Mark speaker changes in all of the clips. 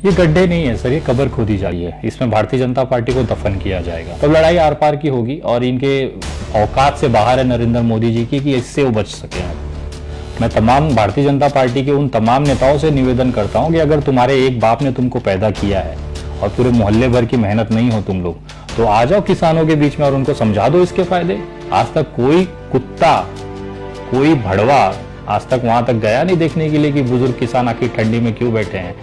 Speaker 1: ये गड्ढे नहीं है सर, ये कब्र खोदी जा रही है। इसमें भारतीय जनता पार्टी को दफन किया जाएगा। तो लड़ाई आर पार की होगी और इनके औकात से बाहर है नरेंद्र मोदी जी की कि इससे वो बच सके। मैं तमाम भारतीय जनता पार्टी के उन तमाम नेताओं से निवेदन करता हूं कि अगर तुम्हारे एक बाप ने तुमको पैदा किया है और पूरे मोहल्ले भर की मेहनत नहीं हो तुम लोग, तो आ जाओ किसानों के बीच में और उनको समझा दो इसके फायदे। आज तक कोई कुत्ता, कोई भड़वा आज तक वहां तक गया नहीं देखने के लिए कि बुजुर्ग किसान आखिर ठंडी में क्यों बैठे हैं।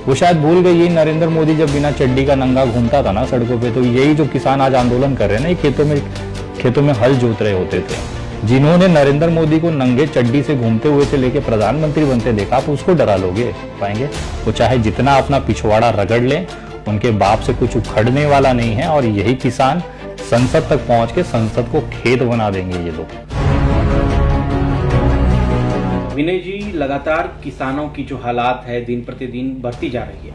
Speaker 1: वो शायद भूल गई, ये नरेंद्र मोदी जब बिना चड्डी का नंगा घूमता था ना सड़कों पे, तो यही जो किसान आज आंदोलन कर रहे हैं ना, खेतों में हल जोत रहे होते थे। जिन्होंने नरेंद्र मोदी को नंगे चड्डी से घूमते हुए से लेके प्रधानमंत्री बनते देखा, आप उसको डरा लोगे पाएंगे? वो चाहे जितना अपना पिछवाड़ा रगड़ ले, उनके बाप से कुछ उखड़ने वाला नहीं है। और यही किसान संसद तक पहुंच के संसद को खेत बना देंगे ये लोग।
Speaker 2: विनय जी, लगातार किसानों की जो हालात है दिन प्रतिदिन बढ़ती जा रही है।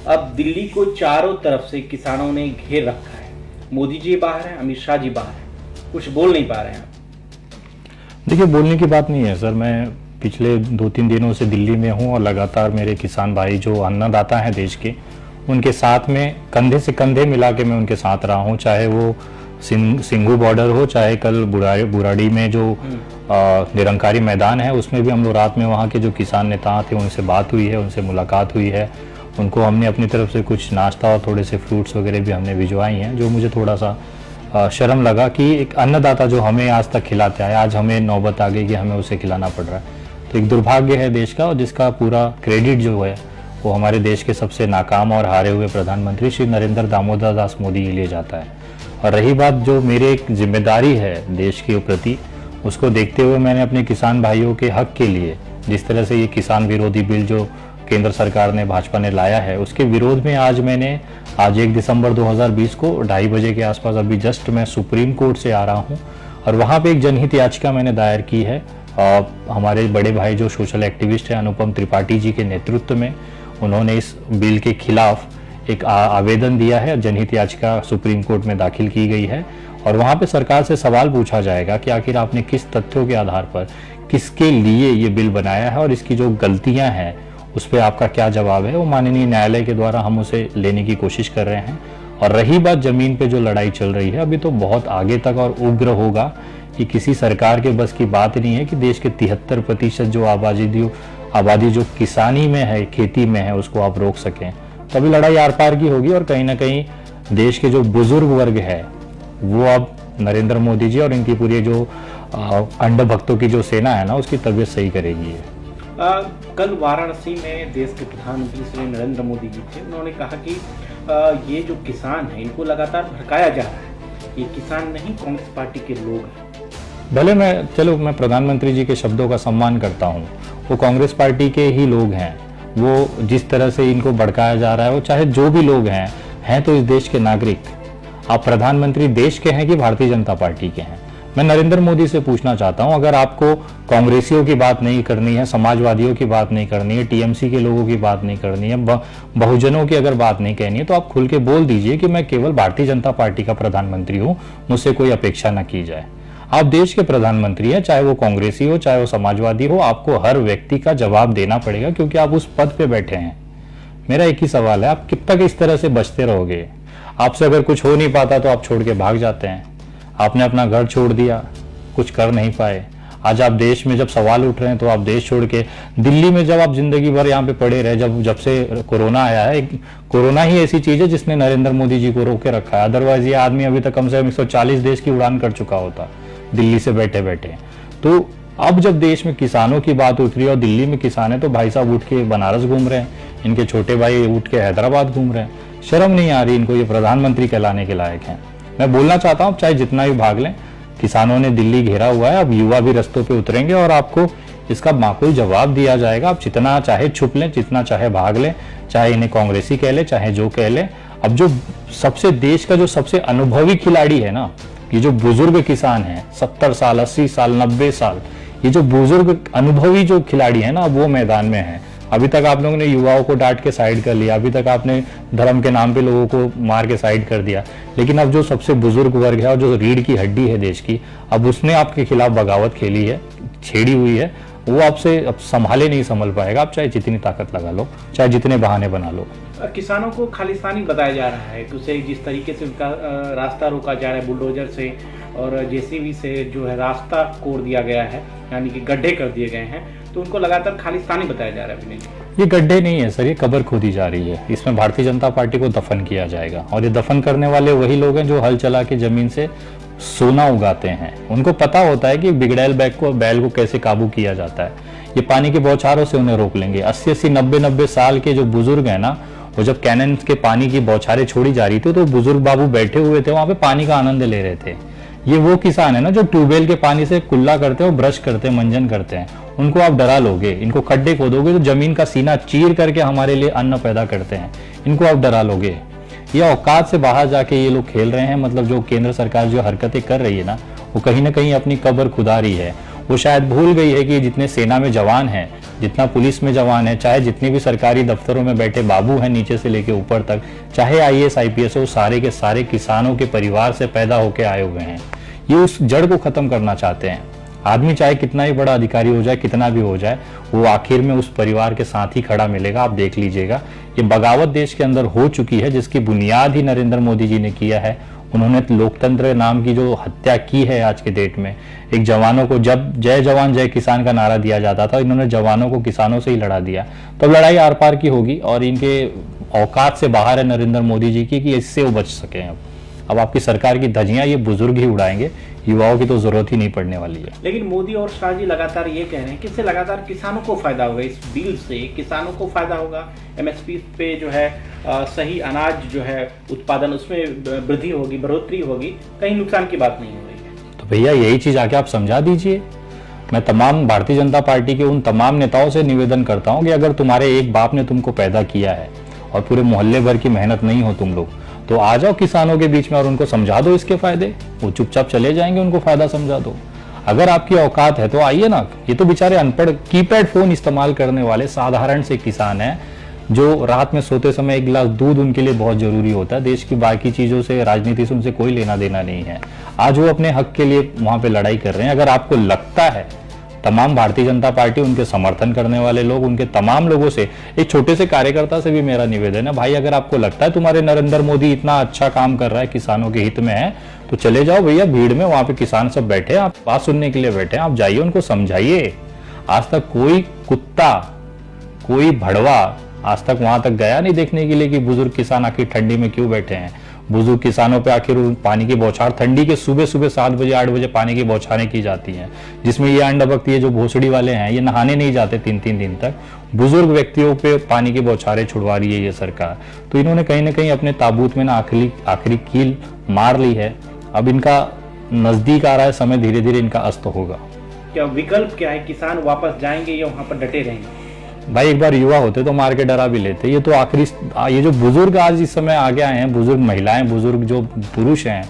Speaker 2: अब दिल्ली को चारों तरफ से किसानों ने घेर रखा है। मोदी जी बाहर हैं, अमित शाह जी बाहर हैं, कुछ बोल नहीं पा रहे हैं।
Speaker 1: देखिए, बोलने की बात नहीं है सर। मैं पिछले 2-3 दिनों से दिल्ली में हूँ और लगातार मेरे किसान भाई जो अन्नदाता हैं देश के, उनके साथ में कंधे से कंधे मिला के मैं उनके साथ रहा हूँ। चाहे वो सिंघू बॉर्डर हो, चाहे कल बुराड़ी में जो निरंकारी मैदान है उसमें भी हम लोग रात में वहाँ के जो किसान नेता थे उनसे बात हुई है, उनसे मुलाकात हुई है। उनको हमने अपनी तरफ से कुछ नाश्ता और थोड़े से फ्रूट्स वगैरह भी हमने भिजवाई हैं, जो मुझे थोड़ा सा शर्म लगा कि एक अन्नदाता जो हमें आज तक खिलाते आए, आज हमें नौबत आ गई कि हमें उसे खिलाना पड़ रहा है। तो एक दुर्भाग्य है देश का, और जिसका पूरा क्रेडिट जो है वो हमारे देश के सबसे नाकाम और हारे हुए प्रधानमंत्री श्री नरेंद्र दामोदर दास मोदी के लिए जाता है। और रही बात जो मेरे एक जिम्मेदारी है देश के प्रति, उसको देखते हुए मैंने अपने किसान भाइयों के हक के लिए, जिस तरह से ये किसान विरोधी बिल जो केंद्र सरकार ने, भाजपा ने लाया है, उसके विरोध में आज 1 दिसंबर 2020 को 2:30 बजे के आसपास अभी जस्ट मैं सुप्रीम कोर्ट से आ रहा हूँ और वहाँ पे एक जनहित याचिका मैंने दायर की है। हमारे बड़े भाई जो सोशल एक्टिविस्ट हैं अनुपम त्रिपाठी जी के नेतृत्व में, उन्होंने इस बिल के खिलाफ एक आवेदन दिया है। जनहित याचिका सुप्रीम कोर्ट में दाखिल की गई है और वहाँ पे सरकार से सवाल पूछा जाएगा कि आखिर आपने किस तथ्यों के आधार पर, किसके लिए ये बिल बनाया है और इसकी जो गलतियां हैं उस पर आपका क्या जवाब है। वो माननीय न्यायालय के द्वारा हम उसे लेने की कोशिश कर रहे हैं। और रही बात जमीन पे जो लड़ाई चल रही है, अभी तो बहुत आगे तक और उग्र होगा कि किसी सरकार के बस की बात नहीं है कि देश के 73% जो आबादी जो किसानी में है, खेती में है, उसको आप रोक सकें। तो अभी लड़ाई आर पार की होगी और कहीं ना कहीं देश के जो बुजुर्ग वर्ग है वो अब नरेंद्र मोदी जी और इनकी पूरी जो अंध भक्तों की जो सेना है ना, उसकी तबीयत सही करेगी।
Speaker 2: कल वाराणसी में देश के प्रधानमंत्री श्री नरेंद्र मोदी जी थे। उन्होंने कहा कि ये जो किसान है इनको लगातार भड़काया जा रहा है, ये किसान नहीं कांग्रेस पार्टी के लोग हैं।
Speaker 1: भले मैं प्रधानमंत्री जी के शब्दों का सम्मान करता हूँ, वो कांग्रेस पार्टी के ही लोग हैं। वो जिस तरह से इनको भड़काया जा रहा है, वो चाहे जो भी लोग हैं तो इस देश के नागरिक। आप प्रधानमंत्री देश के हैं कि भारतीय जनता पार्टी के हैं? मैं नरेंद्र मोदी से पूछना चाहता हूं, अगर आपको कांग्रेसियों की बात नहीं करनी है, समाजवादियों की बात नहीं करनी है, टीएमसी के लोगों की बात नहीं करनी है, बहुजनों की अगर बात नहीं कहनी है, तो आप खुल के बोल दीजिए कि मैं केवल भारतीय जनता पार्टी का प्रधानमंत्री हूं, मुझसे कोई अपेक्षा न की जाए। आप देश के प्रधानमंत्री हैं, चाहे वो कांग्रेसी हो, चाहे वो समाजवादी हो, आपको हर व्यक्ति का जवाब देना पड़ेगा क्योंकि आप उस पद पे बैठे हैं। मेरा एक ही सवाल है, आप कब तक इस तरह से बचते रहोगे? आपसे अगर कुछ हो नहीं पाता तो आप छोड़ के भाग जाते हैं। आपने अपना घर छोड़ दिया, कुछ कर नहीं पाए। आज आप देश में जब सवाल उठ रहे हैं तो आप देश छोड़ के दिल्ली में जब आप जिंदगी भर यहाँ पे पड़े रहे, जब से कोरोना आया है, कोरोना ही ऐसी चीज है जिसने नरेंद्र मोदी जी को रोके रखा है। अदरवाइज ये आदमी अभी तक कम से कम 140 देश की उड़ान कर चुका होता दिल्ली से बैठे बैठे। तो अब जब देश में किसानों की बात उठ रही है और दिल्ली में किसान है, तो भाई साहब उठ के बनारस घूम रहे हैं, इनके छोटे भाई उठ के हैदराबाद घूम रहे हैं। शर्म नहीं आ रही इनको? ये प्रधानमंत्री कहलाने के लायक हैं? मैं बोलना चाहता हूँ, चाहे जितना भी भाग लें, किसानों ने दिल्ली घेरा हुआ है, अब युवा भी रस्तों पे उतरेंगे और आपको इसका माकूल जवाब दिया जाएगा। आप जितना चाहे छुप लें, जितना चाहे भाग लें, चाहे इन्हें कांग्रेसी कह ले, चाहे जो कह ले। अब जो सबसे देश का जो सबसे अनुभवी खिलाड़ी है ना, ये जो बुजुर्ग किसान है, 70 साल, 80 साल, 90 साल, ये जो बुजुर्ग अनुभवी जो खिलाड़ी है ना, वो मैदान में है। अभी तक आप लोगों ने युवाओं को डांट के साइड कर लिया, अभी तक आपने धर्म के नाम पे लोगों को मार के साइड कर दिया, लेकिन अब जो सबसे बुजुर्ग वर्ग है और जो रीढ़ की हड्डी है देश की, अब उसने आपके खिलाफ बगावत खेली है, छेड़ी हुई है। वो आपसे अब संभाले नहीं संभल पाएगा, आप चाहे जितनी ताकत लगा लो, चाहे जितने बहाने बना लो।
Speaker 2: किसानों को खालिस्तानी बताया जा रहा है, उसे जिस तरीके से उनका रास्ता रोका जा रहा है बुलडोजर से और जेसीबी से जो है रास्ता कोड़ दिया गया है, यानी कि गड्ढे कर दिए गए हैं, तो उनको लगातार खालिस्तानी बताया जा रहा है। विनय जी,
Speaker 1: ये गड्ढे नहीं है सर, ये कब्र खोदी जा रही है। इसमें भारतीय जनता पार्टी को दफन किया जाएगा और ये दफन करने वाले वही लोग हैं जो हल चला के जमीन से सोना उगाते हैं। उनको पता होता है कि बिगड़ैल बैल को कैसे काबू किया जाता है। ये पानी के बौछारों से उन्हें रोक लेंगे। 80-80, 90-90 साल के जो बुजुर्ग हैं ना, वो जब कैनन के पानी की बौछारें छोड़ी जा रही थी तो बुजुर्ग बाबू बैठे हुए थे वहां पे, पानी का आनंद ले रहे थे। ये वो किसान है ना जो ट्यूबवेल के पानी से कुल्ला करते हैं, ब्रश करते हैं, मंजन करते हैं। उनको आप डरा लोगे, इनको खड्डे खोदोगे तो जमीन का सीना चीर करके हमारे लिए अन्न पैदा करते हैं, इनको आप डरा लोगे। ये औकात से बाहर जाके ये लोग खेल रहे हैं। मतलब जो केंद्र सरकार जो हरकतें कर रही है ना, वो कहीं ना कहीं अपनी कब्र खुदा रही है। वो शायद भूल गई है कि जितने सेना में जवान हैं, जितना पुलिस में जवान है, चाहे जितनी भी सरकारी दफ्तरों में बैठे बाबू हैं नीचे से लेके ऊपर तक, चाहे IAS IPS हो, सारे के सारे किसानों के परिवार से पैदा होकर आए हुए हैं। ये उस जड़ को खत्म करना चाहते हैं। आदमी चाहे कितना ही बड़ा अधिकारी हो जाए, कितना भी हो जाए, वो आखिर में उस परिवार के साथ ही खड़ा मिलेगा। आप देख लीजिएगा, ये बगावत देश के अंदर हो चुकी है जिसकी बुनियाद ही नरेंद्र मोदी जी ने किया है। उन्होंने लोकतंत्र नाम की जो हत्या की है आज के डेट में, एक जवानों को जब जय जवान जय किसान का नारा दिया जाता था, इन्होंने जवानों को किसानों से ही लड़ा दिया। तो लड़ाई आर पार की होगी और इनके औकात से बाहर है नरेंद्र मोदी जी की कि इससे वो बच सके। अब आपकी सरकार की धज्जियां ये बुजुर्ग ही उड़ाएंगे, युवाओं की तो जरूरत ही नहीं पड़ने वाली है।
Speaker 2: लेकिन मोदी और शाह जी लगातार ये कह रहे हैं कि इससे लगातार किसानों को फायदा होगा, इस बिल से किसानों को फायदा होगा, MSP पे जो है सही अनाज जो है उत्पादन उसमें वृद्धि होगी, बढ़ोतरी होगी, कहीं नुकसान की बात नहीं हो रही है।
Speaker 1: तो भैया यही चीज आके आप समझा दीजिए। मैं तमाम भारतीय जनता पार्टी के उन तमाम नेताओं से निवेदन करता हूं कि अगर तुम्हारे एक बाप ने तुमको पैदा किया है और पूरे मोहल्ले भर की मेहनत नहीं हो तुम लोग, तो आ जाओ किसानों के बीच में और उनको समझा दो इसके फायदे। वो चुपचाप चले जाएंगे, उनको फायदा समझा दो। अगर आपकी औकात है तो आइए ना। ये तो बेचारे अनपढ़ कीपैड फोन इस्तेमाल करने वाले साधारण से किसान हैं जो रात में सोते समय एक गिलास दूध उनके लिए बहुत जरूरी होता है। देश की बाकी चीजों से, राजनीति से उनसे कोई लेना देना नहीं है। आज वो अपने हक के लिए वहां पे लड़ाई कर रहे हैं। अगर आपको लगता है, तमाम भारतीय जनता पार्टी, उनके समर्थन करने वाले लोग, उनके तमाम लोगों से, एक छोटे से कार्यकर्ता से भी मेरा निवेदन है, भाई अगर आपको लगता है तुम्हारे नरेंद्र मोदी इतना अच्छा काम कर रहा है, किसानों के हित में है, तो चले जाओ भैया भीड़ में। वहां पे किसान सब बैठे हैं, आप बात सुनने के लिए बैठे हैं, आप जाइए उनको समझाइए। आज तक कोई कुत्ता, कोई भड़वा आज तक वहां तक गया नहीं देखने के लिए कि बुजुर्ग किसान आखिर ठंडी में क्यों बैठे हैं। बुजुर्ग किसानों पे आखिर पानी की बौछार, ठंडी के सुबह सुबह 7 बजे 8 बजे पानी की बौछारें की जाती हैं, जिसमें ये अंडभक्त, ये जो भोसड़ी वाले हैं, ये नहाने नहीं जाते 3-3 दिन तक। बुजुर्ग व्यक्तियों पे पानी की बौछारें छुड़वा रही है ये सरकार। तो इन्होंने कहीं ना कहीं अपने ताबूत में ना आखिरी कील मार ली है। अब इनका नजदीक आ रहा है समय, धीरे धीरे इनका अस्त होगा।
Speaker 2: क्या विकल्प क्या है? किसान वापस जाएंगे या वहां पर डटे रहेंगे?
Speaker 1: भाई एक बार युवा होते तो मार के डरा भी लेते। ये तो आखिरी, ये जो बुजुर्ग आज इस समय आगे आए हैं, बुजुर्ग महिलाएं, बुजुर्ग जो पुरुष हैं,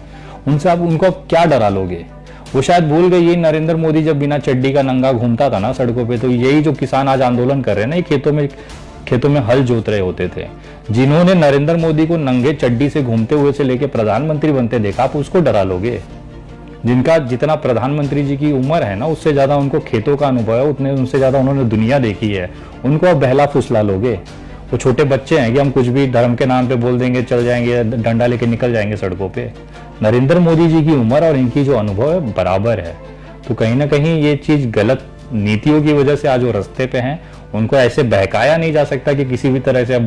Speaker 1: उनसे आप उनको क्या डरा लोगे? वो शायद भूल गए, ये नरेंद्र मोदी जब बिना चड्डी का नंगा घूमता था ना सड़कों पे, तो यही जो किसान आज आंदोलन कर रहे हैं ना, ये खेतों में हल जोत रहे होते थे। जिन्होंने नरेंद्र मोदी को नंगे चड्डी से घूमते हुए से लेके प्रधानमंत्री बनते देखा, आप उसको डरा लोगे? जिनका जितना प्रधानमंत्री जी की उम्र है ना, उससे ज्यादा उनको खेतों का अनुभव है, उतने उनसे ज्यादा उन्होंने दुनिया देखी है, उनको आप बहला फुसला लोगे? वो छोटे बच्चे हैं कि हम कुछ भी धर्म के नाम पे बोल देंगे, चल जाएंगे, डंडा लेके निकल जाएंगे सड़कों पे? नरेंद्र मोदी जी की उम्र और इनकी जो अनुभव है बराबर है। तो कहीं ना कहीं ये चीज गलत नीतियों की वजह से आज वो रास्ते पे हैं। उनको ऐसे बहकाया नहीं जा सकता कि किसी भी तरह से अब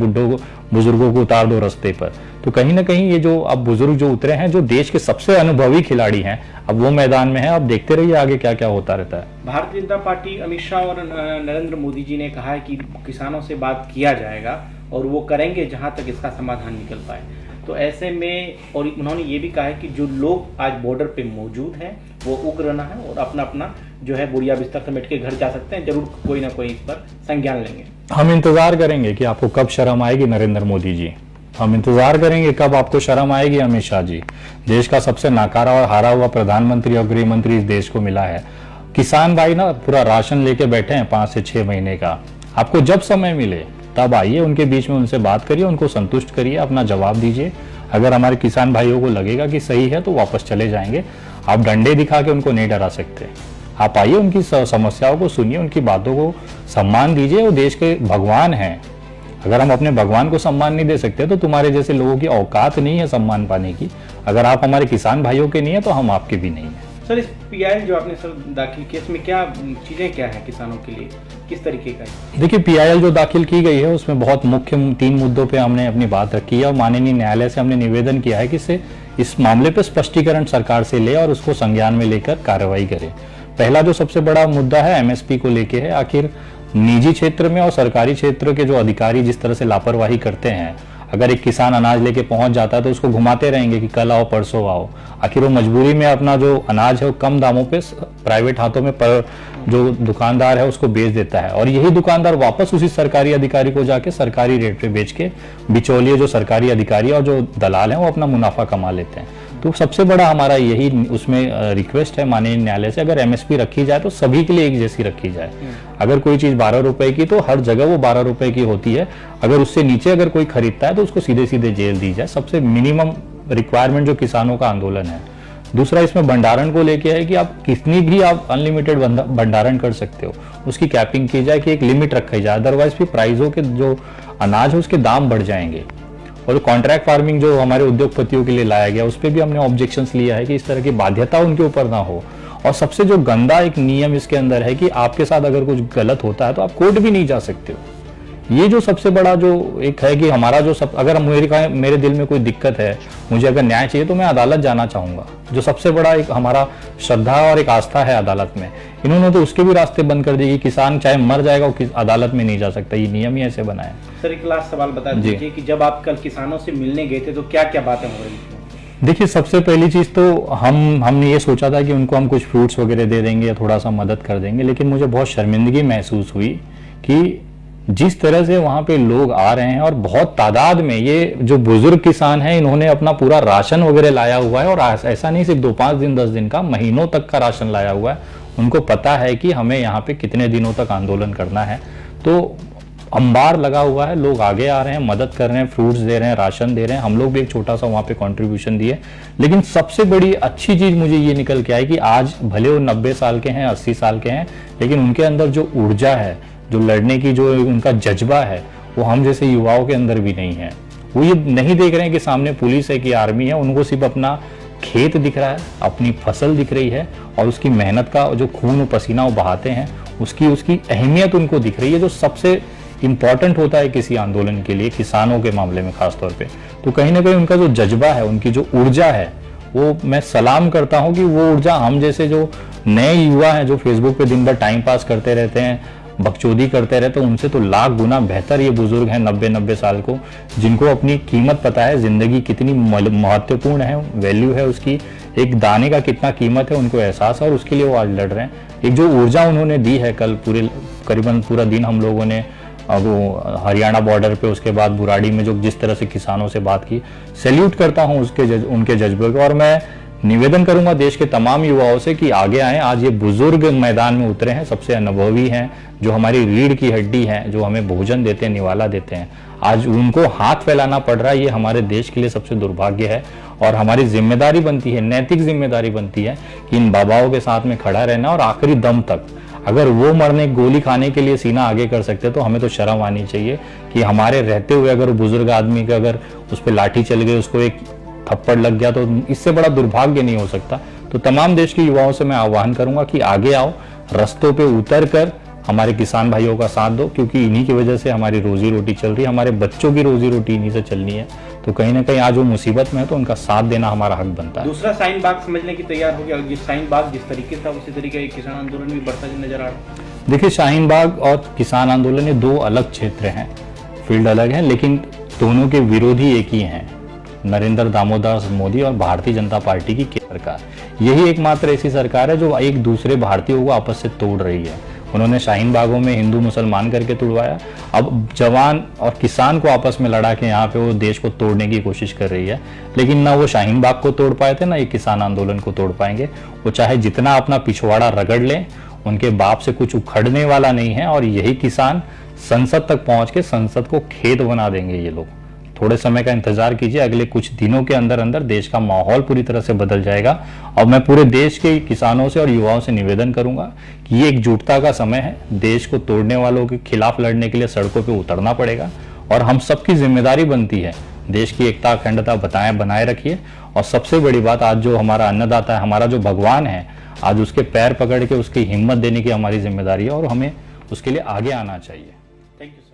Speaker 1: बुजुर्गों को उतार दो रास्ते पर। तो कहीं ना कहीं ये जो अब बुजुर्ग जो उतरे हैं, जो देश के सबसे अनुभवी खिलाड़ी हैं, अब वो मैदान में है। अब देखते रहिए आगे क्या क्या होता रहता है।
Speaker 2: भारतीय जनता पार्टी, अमित शाह और नरेंद्र मोदी जी ने कहा है कि किसानों से बात किया जाएगा और वो करेंगे जहां तक इसका समाधान निकल पाए। तो ऐसे में, और उन्होंने ये भी कहा है कि जो लोग आज बॉर्डर पे मौजूद हैं वो उग्र ना है और अपना अपना जो है बुढ़िया बिस्तर समेट के घर जा सकते हैं। जरूर कोई ना कोई इस पर संज्ञान लेंगे।
Speaker 1: हम इंतजार करेंगे कि आपको कब शर्म आएगी नरेंद्र मोदी जी। हम इंतजार करेंगे कब आपको शर्म आएगी अमित शाह जी। देश का सबसे नाकारा और हारा हुआ प्रधानमंत्री और गृह मंत्री इस देश को मिला है। किसान भाई ना पूरा राशन लेके बैठे हैं 5 से 6 महीने का। आपको जब समय मिले तब आइए, उनके बीच में उनसे बात करिए, उनको संतुष्ट करिए, अपना जवाब दीजिए। अगर हमारे किसान भाइयों को लगेगा कि सही है तो वापस चले जाएंगे। आप डंडे दिखा के उनको नहीं डरा सकते। आप आइए, उनकी समस्याओं को सुनिए, उनकी बातों को सम्मान दीजिए। वो देश के भगवान हैं। अगर हम अपने भगवान को सम्मान नहीं दे सकते तो तुम्हारे जैसे लोगों की औकात नहीं है सम्मान पाने की। अगर आप हमारे किसान भाइयों के नहीं है तो हम आपके भी नहीं है।
Speaker 2: सर, इस पीआईएल जो आपने सर दाखिल किया, इसमें क्या चीजें क्या है किसानों के लिए, किस तरीके का है?
Speaker 1: देखिए, पीआईएल जो दाखिल की गई है उसमें बहुत मुख्य 3 मुद्दों पे हमने अपनी बात रखी है और माननीय न्यायालय से हमने निवेदन किया है कि इस मामले पे स्पष्टीकरण सरकार से ले और उसको संज्ञान में लेकर कार्रवाई करे। पहला जो सबसे बड़ा मुद्दा है एमएसपी को लेके है। आखिर निजी क्षेत्र में और सरकारी क्षेत्र के जो अधिकारी जिस तरह से लापरवाही करते हैं, अगर एक किसान अनाज लेके पहुंच जाता है तो उसको घुमाते रहेंगे कि कल आओ परसों आओ। आखिर वो मजबूरी में अपना जो अनाज है वो कम दामों पे प्राइवेट हाथों में जो दुकानदार है उसको बेच देता है और यही दुकानदार वापस उसी सरकारी अधिकारी को जाके सरकारी रेट पे बेच के बिचौलिए जो सरकारी अधिकारी और जो दलाल हैं वो अपना मुनाफा कमा लेते हैं। तो सबसे बड़ा हमारा यही उसमें रिक्वेस्ट है माननीय न्यायालय से, अगर एमएसपी रखी जाए तो सभी के लिए एक जैसी रखी जाए। अगर कोई चीज 12 रुपए की तो हर जगह वो 12 रुपए की होती है। अगर उससे नीचे अगर कोई खरीदता है तो उसको सीधे सीधे जेल दी जाए। सबसे मिनिमम रिक्वायरमेंट जो किसानों का आंदोलन है। दूसरा इसमें भंडारण को लेके है कि आप कितनी भी आप अनलिमिटेड भंडारण कर सकते हो, उसकी कैपिंग की जाए कि एक लिमिट रखी जाए। अदरवाइज फिर प्राइसों के जो अनाज है उसके दाम बढ़ जाएंगे। और कॉन्ट्रैक्ट फार्मिंग जो हमारे उद्योगपतियों के लिए लाया गया उस पर भी हमने ऑब्जेक्शंस लिया है कि इस तरह की बाध्यता उनके ऊपर ना हो। और सबसे जो गंदा एक नियम इसके अंदर है कि आपके साथ अगर कुछ गलत होता है तो आप कोर्ट भी नहीं जा सकते हो। ये जो सबसे बड़ा जो एक है कि हमारा जो अगर मेरे दिल में कोई दिक्कत है, मुझे अगर न्याय चाहिए तो मैं अदालत जाना चाहूंगा। जो सबसे बड़ा एक हमारा श्रद्धा और एक आस्था है अदालत में, इन्होंने तो उसके भी रास्ते बंद कर दिए कि किसान चाहे मर जाएगा वो अदालत में नहीं जा सकता। ये नियम ही ऐसे बनाया।
Speaker 2: सर, एक लास्ट सवाल बता दीजिए कि जब आप कल किसानों से मिलने गए थे तो क्या क्या बातें हो रही थी?
Speaker 1: देखिए, सबसे पहली चीज तो हमने ये सोचा था कि उनको हम कुछ फ्रूट्स वगैरह दे देंगे या थोड़ा सा मदद कर देंगे, लेकिन मुझे बहुत शर्मिंदगी महसूस हुई कि जिस तरह से वहां पे लोग आ रहे हैं और बहुत तादाद में ये जो बुजुर्ग किसान हैं इन्होंने अपना पूरा राशन वगैरह लाया हुआ है और ऐसा नहीं सिर्फ 2-5 दिन 10 दिन का, महीनों तक का राशन लाया हुआ है। उनको पता है कि हमें यहाँ पे कितने दिनों तक आंदोलन करना है, तो अंबार लगा हुआ है। लोग आगे आ रहे हैं, मदद कर रहे हैं, फ्रूट्स दे रहे हैं, राशन दे रहे हैं। हम लोग भी एक छोटा सा वहाँ पे कंट्रीब्यूशन दिए। लेकिन सबसे बड़ी अच्छी चीज मुझे ये निकल के आई कि आज भले वो 90 साल के हैं, 80 साल के हैं, लेकिन उनके अंदर जो ऊर्जा है, जो लड़ने की जो उनका जज्बा है, वो हम जैसे युवाओं के अंदर भी नहीं है। वो ये नहीं देख रहे हैं कि सामने पुलिस है कि आर्मी है। उनको सिर्फ अपना खेत दिख रहा है, अपनी फसल दिख रही है और उसकी मेहनत का जो खून पसीना वो बहाते हैं उसकी अहमियत उनको दिख रही है, जो सबसे इंपॉर्टेंट होता है किसी आंदोलन के लिए, किसानों के मामले में खासतौर पे। तो कहीं ना कहीं उनका जो जज्बा है, उनकी जो ऊर्जा है, वो मैं सलाम करता हूँ कि वो ऊर्जा हम जैसे जो नए युवा हैं जो फेसबुक पे दिन भर टाइम पास करते रहते हैं, बकचोदी करते रहते हैं, उनसे तो लाख गुना बेहतर ये बुजुर्ग हैं 90-90 साल को, जिनको अपनी कीमत पता है, जिंदगी कितनी महत्वपूर्ण है, वैल्यू है उसकी, एक दाने का कितना कीमत है उनको एहसास है और उसके लिए वो आज लड़ रहे हैं। एक जो ऊर्जा उन्होंने दी है, कल करीबन पूरा दिन हम लोगों ने वो हरियाणा बॉर्डर पे, उसके बाद बुराड़ी में जो जिस तरह से किसानों से बात की, सैल्यूट करता हूँ उनके जज्बे को। और मैं निवेदन करूंगा देश के तमाम युवाओं से कि आगे आएं। आज ये बुजुर्ग मैदान में उतरे हैं, सबसे अनुभवी हैं, जो हमारी रीढ़ की हड्डी है, जो हमें भोजन देते हैं, निवाला देते हैं। आज उनको हाथ फैलाना पड़ रहा है, ये हमारे देश के लिए सबसे दुर्भाग्य है और हमारी जिम्मेदारी बनती है, नैतिक जिम्मेदारी बनती है कि इन बाबाओं के साथ में खड़ा रहना और आखिरी दम तक। अगर वो मरने गोली खाने के लिए सीना आगे कर सकते तो हमें तो शर्म आनी चाहिए कि हमारे रहते हुए अगर बुजुर्ग आदमी का अगर उस पर लाठी चल गई, उसको एक थप्पड़ लग गया, तो इससे बड़ा दुर्भाग्य नहीं हो सकता। तो तमाम देश के युवाओं से मैं आह्वान करूंगा कि आगे आओ, रस्तों पे उतर कर हमारे किसान भाइयों का साथ दो, क्योंकि इन्हीं की वजह से हमारी रोजी रोटी चल रही है, हमारे बच्चों की रोजी रोटी इन्हीं से चलनी है। तो कहीं ना कहीं आज वो मुसीबत में है तो उनका साथ देना हमारा हक बनता है।
Speaker 2: दूसरा शाहीन बाग समझने की तैयार हो गया, जिस शाहीन बाग जिस तरीके था उसी तरीके किसान आंदोलन भी बढ़ता नजर आ रहा है।
Speaker 1: देखिए, शाहीन बाग और किसान आंदोलन ये दो अलग क्षेत्र हैं, फील्ड अलग है, लेकिन दोनों के विरोधी एक ही हैं, नरेंद्र दामोदर मोदी और भारतीय जनता पार्टी की सरकार। यही एकमात्र ऐसी सरकार है जो एक दूसरे भारतीयों को आपस से तोड़ रही है। उन्होंने शाहीन बागों में हिंदू मुसलमान करके तोड़वाया, अब जवान और किसान को आपस में लड़ा के यहाँ पे वो देश को तोड़ने की कोशिश कर रही है। लेकिन ना वो शाहीन बाग को तोड़ पाए थे, ना ये किसान आंदोलन को तोड़ पाएंगे। वो चाहे जितना अपना पिछवाड़ा रगड़ लें, उनके बाप से कुछ उखड़ने वाला नहीं है। और यही किसान संसद तक पहुंच के संसद को खेत बना देंगे ये लोग। थोड़े समय का इंतजार कीजिए, अगले कुछ दिनों के अंदर अंदर देश का माहौल पूरी तरह से बदल जाएगा। और मैं पूरे देश के किसानों से और युवाओं से निवेदन करूंगा कि ये एकजुटता का समय है। देश को तोड़ने वालों के खिलाफ लड़ने के लिए सड़कों पर उतरना पड़ेगा और हम सबकी जिम्मेदारी बनती है देश की एकता अखंडता बनाए रखिए। और सबसे बड़ी बात, आज जो हमारा अन्नदाता है, हमारा जो भगवान है, आज उसके पैर पकड़ के उसकी हिम्मत देने की हमारी जिम्मेदारी है और हमें उसके लिए आगे आना चाहिए।
Speaker 2: Thank you.